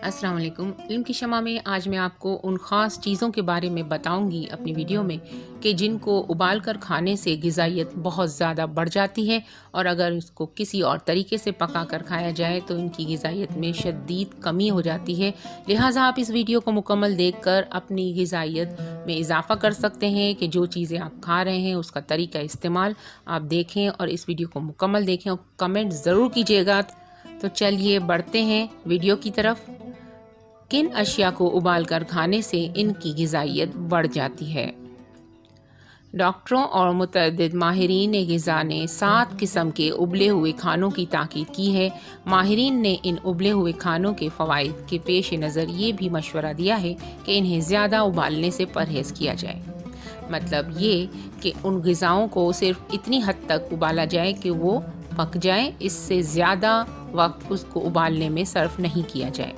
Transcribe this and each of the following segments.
السلام علیکم۔ علم کی شمع میں آج میں آپ کو ان خاص چیزوں کے بارے میں بتاؤں گی اپنی ویڈیو میں کہ جن کو ابال کر کھانے سے غذائیت بہت زیادہ بڑھ جاتی ہے، اور اگر اس کو کسی اور طریقے سے پکا کر کھایا جائے تو ان کی غذائیت میں شدید کمی ہو جاتی ہے۔ لہٰذا آپ اس ویڈیو کو مکمل دیکھ کر اپنی غذائیت میں اضافہ کر سکتے ہیں کہ جو چیزیں آپ کھا رہے ہیں اس کا طریقہ استعمال آپ دیکھیں، اور اس ویڈیو کو مکمل دیکھیں اور کمنٹ ضرور کیجیے گا۔ تو چلیے بڑھتے ہیں ویڈیو کی طرف۔ کن اشیاء کو ابال کر کھانے سے ان کی غذائیت بڑھ جاتی ہے؟ ڈاکٹروں اور متعدد ماہرین غذا نے 7 قسم کے ابلے ہوئے کھانوں کی تاکید کی ہے۔ ماہرین نے ان ابلے ہوئے کھانوں کے فوائد کے پیش نظر یہ بھی مشورہ دیا ہے کہ انہیں زیادہ ابالنے سے پرہیز کیا جائے۔ مطلب یہ کہ ان غذاؤں کو صرف اتنی حد تک ابالا جائے کہ وہ پک جائیں، اس سے زیادہ وقت اس کو ابالنے میں صرف نہیں کیا جائے۔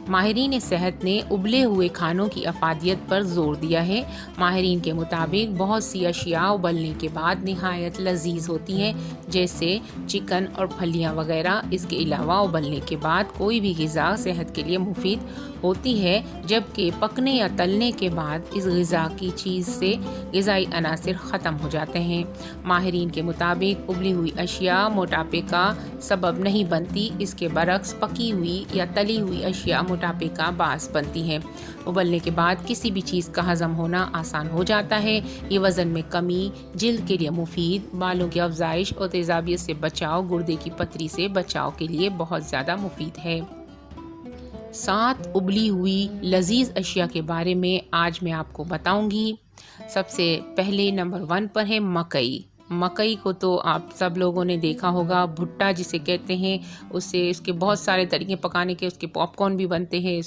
ماہرین صحت نے ابلے ہوئے کھانوں کی افادیت پر زور دیا ہے۔ ماہرین کے مطابق بہت سی اشیاء ابلنے کے بعد نہایت لذیذ ہوتی ہیں، جیسے چکن اور پھلیاں وغیرہ۔ اس کے علاوہ ابلنے کے بعد کوئی بھی غذا صحت کے لیے مفید ہوتی ہے، جبکہ پکنے یا تلنے کے بعد اس غذا کی چیز سے غذائی عناصر ختم ہو جاتے ہیں۔ ماہرین کے مطابق ابلی ہوئی اشیاء موٹاپے کا سبب نہیں بنتی، اس کے برعکس پکی ہوئی یا تلی ہوئی اشیاء موٹاپے کا باعث بنتی ہیں۔ ابلنے کے بعد کسی بھی چیز کا ہضم ہونا آسان ہو جاتا ہے۔ یہ وزن میں کمی، جلد کے لیے مفید، بالوں کی افزائش اور تیزابیت سے بچاؤ، گردے کی پتھری سے بچاؤ کے لیے بہت زیادہ مفید ہے۔ 7 ابلی ہوئی لذیذ اشیاء کے بارے میں آج میں آپ کو بتاؤں گی۔ سب سے پہلے نمبر 1 پر ہے مکئی۔ مکئی کو تو آپ سب لوگوں نے دیکھا ہوگا، بھٹا جسے کہتے ہیں، اس کے بہت سارے طریقے پکانے کے، اس کے پاپ کارن بھی بنتے ہیں۔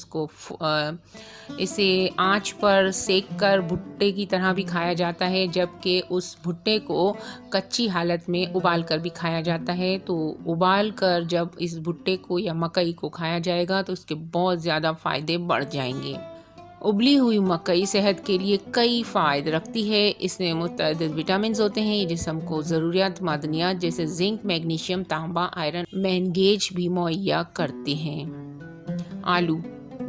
اسے آنچ پر سیک کر بھٹے کی طرح بھی کھایا جاتا ہے، جبکہ اس بھٹے کو کچی حالت میں ابال کر بھی کھایا جاتا ہے۔ تو ابال کر جب اس بھٹے کو یا مکئی کو کھایا جائے گا تو اس کے بہت زیادہ فائدے بڑھ جائیں گے۔ ابلی ہوئی مکئی صحت کے لیے کئی فوائد رکھتی ہے۔ اس میں متعدد وٹامنز ہوتے ہیں، یہ جسم کو ضروریات معدنیات جیسے زنک، میگنیشیم، تانبا، آئرن، مینگیز بھی مہیا کرتے ہیں۔ آلو۔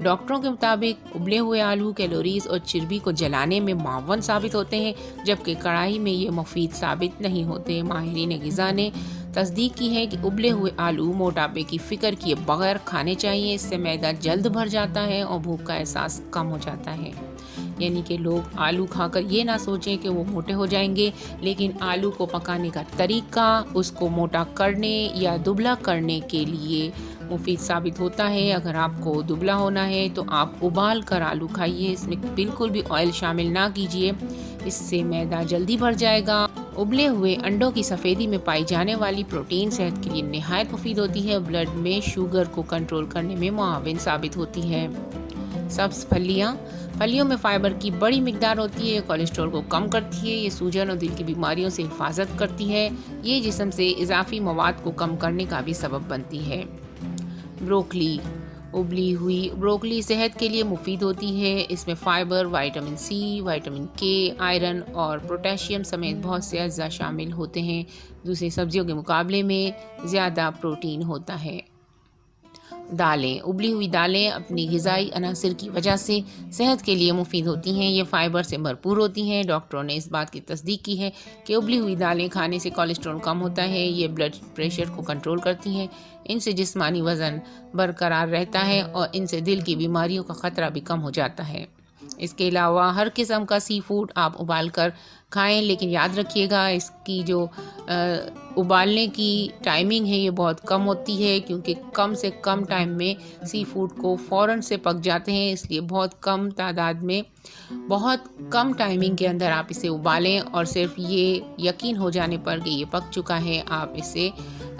ڈاکٹروں کے مطابق ابلے ہوئے آلو کیلوریز اور چربی کو جلانے میں معاون ثابت ہوتے ہیں، جبکہ کڑھائی میں یہ مفید ثابت نہیں ہوتے۔ ماہرین غذا نے تصدیق کی ہے کہ ابلے ہوئے آلو موٹاپے کی فکر کیے بغیر کھانے چاہیے۔ اس سے معدہ جلد بھر جاتا ہے اور بھوک کا احساس کم ہو جاتا ہے۔ یعنی کہ لوگ آلو کھا کر یہ نہ سوچیں کہ وہ موٹے ہو جائیں گے، لیکن آلو کو پکانے کا طریقہ اس کو موٹا کرنے یا دبلا کرنے کے لیے مفید ثابت ہوتا ہے۔ اگر آپ کو دبلا ہونا ہے تو آپ ابال کر آلو کھائیے، اس میں بالکل بھی آئل شامل نہ کیجیے، اس سے معدہ جلدی بھر جائے گا۔ ابلے ہوئے انڈوں کی سفیدی میں پائی جانے والی پروٹین صحت کے لیے نہایت مفید ہوتی ہے، بلڈ میں شوگر کو کنٹرول کرنے میں معاون ثابت ہوتی ہے۔ سبز پھلیاں۔ پھلیوں میں فائبر کی بڑی مقدار ہوتی ہے، یہ کولیسٹرول کو کم کرتی ہے، یہ سوجن اور دل کی بیماریوں سے حفاظت کرتی ہے، یہ جسم سے اضافی مواد کو کم کرنے کا بھی سبب بنتی ہے۔ بروکلی۔ ابلی ہوئی بروکلی صحت کے لیے مفید ہوتی ہے، اس میں فائبر، وٹامن سی، وٹامن کے، آئرن اور پوٹاشیم سمیت بہت سے اجزاء شامل ہوتے ہیں۔ دوسری سبزیوں کے مقابلے میں زیادہ پروٹین ہوتا ہے۔ دالیں۔ ابلی ہوئی دالیں اپنی غذائی عناصر کی وجہ سے صحت کے لیے مفید ہوتی ہیں، یہ فائبر سے بھرپور ہوتی ہیں۔ ڈاکٹروں نے اس بات کی تصدیق کی ہے کہ ابلی ہوئی دالیں کھانے سے کولیسٹرول کم ہوتا ہے، یہ بلڈ پریشر کو کنٹرول کرتی ہیں، ان سے جسمانی وزن برقرار رہتا ہے اور ان سے دل کی بیماریوں کا خطرہ بھی کم ہو جاتا ہے۔ اس کے علاوہ ہر قسم کا سی فوڈ آپ ابال کر کھائیں، لیکن یاد رکھیے گا اس کی جو ابالنے کی ٹائمنگ ہے یہ بہت کم ہوتی ہے، کیونکہ کم سے کم ٹائم میں سی فوڈ کو فوراً سے پک جاتے ہیں، اس لیے بہت کم تعداد میں بہت کم ٹائمنگ کے اندر آپ اسے ابالیں، اور صرف یہ یقین ہو جانے پر کہ یہ پک چکا ہے آپ اسے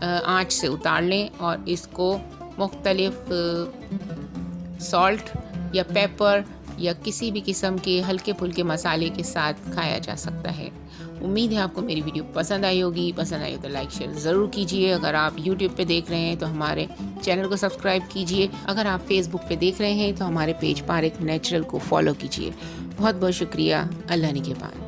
آنچ سے اتار لیں، اور اس کو مختلف سالٹ یا پیپر یا کسی بھی قسم کے ہلکے پھلکے مسالے کے ساتھ کھایا جا سکتا ہے۔ امید ہے آپ کو میری ویڈیو پسند آئی ہوگی، پسند آئی ہو تو لائک شیئر ضرور کیجیے۔ اگر آپ یوٹیوب پہ دیکھ رہے ہیں تو ہمارے چینل کو سبسکرائب کیجیے، اگر آپ فیس بک پہ دیکھ رہے ہیں تو ہمارے پیج طارق نیچرل کو فالو کیجیے۔ بہت بہت شکریہ۔ اللہ نگہبان۔